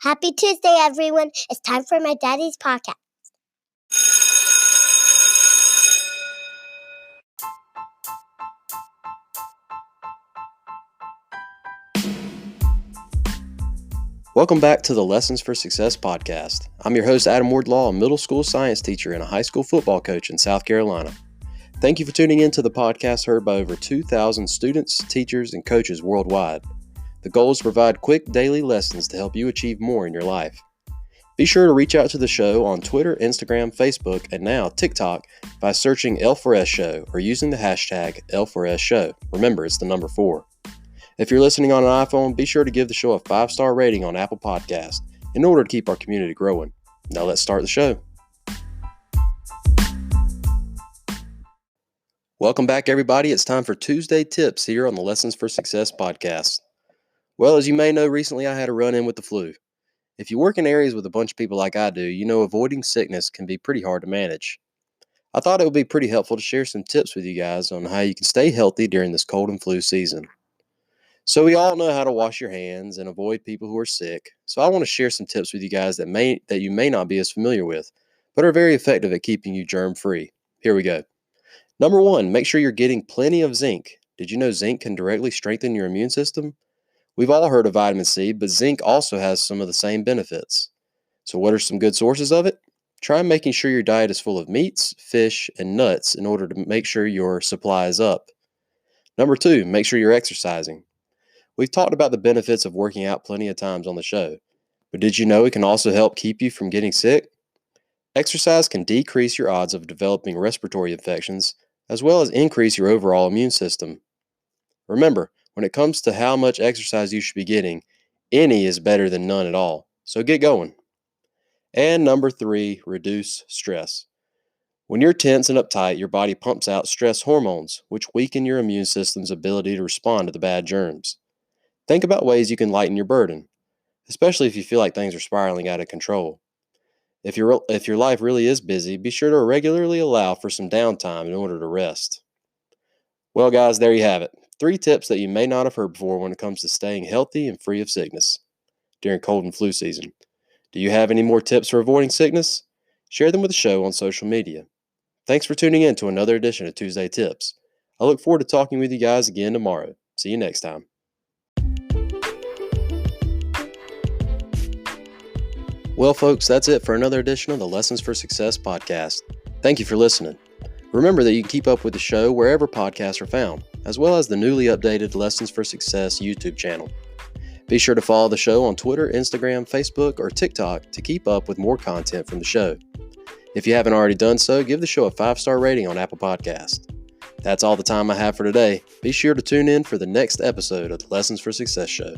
Happy Tuesday, everyone. It's time for my daddy's podcast. Welcome back to the Lessons for Success podcast. I'm your host, Adam Wardlaw, a middle school science teacher and a high school football coach in South Carolina. Thank you for tuning in to the podcast heard by over 2,000 students, teachers, and coaches worldwide. The goal is to provide quick daily lessons to help you achieve more in your life. Be sure to reach out to the show on Twitter, Instagram, Facebook, and now TikTok by searching L4S Show or using the hashtag L4S Show. Remember, it's the number 4. If you're listening on an iPhone, be sure to give the show a 5-star rating on Apple Podcasts in order to keep our community growing. Now let's start the show. Welcome back, everybody. It's time for Tuesday Tips here on the Lessons for Success podcast. Well, as you may know, recently I had a run-in with the flu. If you work in areas with a bunch of people like I do, you know avoiding sickness can be pretty hard to manage. I thought it would be pretty helpful to share some tips with you guys on how you can stay healthy during this cold and flu season. So we all know how to wash your hands and avoid people who are sick. So I want to share some tips with you guys that you may not be as familiar with, but are very effective at keeping you germ-free. Here we go. Number 1, make sure you're getting plenty of zinc. Did you know zinc can directly strengthen your immune system? We've all heard of vitamin C, but zinc also has some of the same benefits. So what are some good sources of it? Try making sure your diet is full of meats, fish, and nuts in order to make sure your supply is up. Number 2, make sure you're exercising. We've talked about the benefits of working out plenty of times on the show, but did you know it can also help keep you from getting sick? Exercise can decrease your odds of developing respiratory infections, as well as increase your overall immune system. Remember, when it comes to how much exercise you should be getting, any is better than none at all, so get going. And number 3, reduce stress. When you're tense and uptight, your body pumps out stress hormones, which weaken your immune system's ability to respond to the bad germs. Think about ways you can lighten your burden, especially if you feel like things are spiraling out of control. If your life really is busy, be sure to regularly allow for some downtime in order to rest. Well, guys, there you have it. 3 tips that you may not have heard before when it comes to staying healthy and free of sickness during cold and flu season. Do you have any more tips for avoiding sickness? Share them with the show on social media. Thanks for tuning in to another edition of Tuesday Tips. I look forward to talking with you guys again tomorrow. See you next time. Well, folks, that's it for another edition of the Lessons for Success podcast. Thank you for listening. Remember that you can keep up with the show wherever podcasts are found, as well as the newly updated Lessons for Success YouTube channel. Be sure to follow the show on Twitter, Instagram, Facebook, or TikTok to keep up with more content from the show. If you haven't already done so, give the show a 5-star rating on Apple Podcasts. That's all the time I have for today. Be sure to tune in for the next episode of the Lessons for Success show.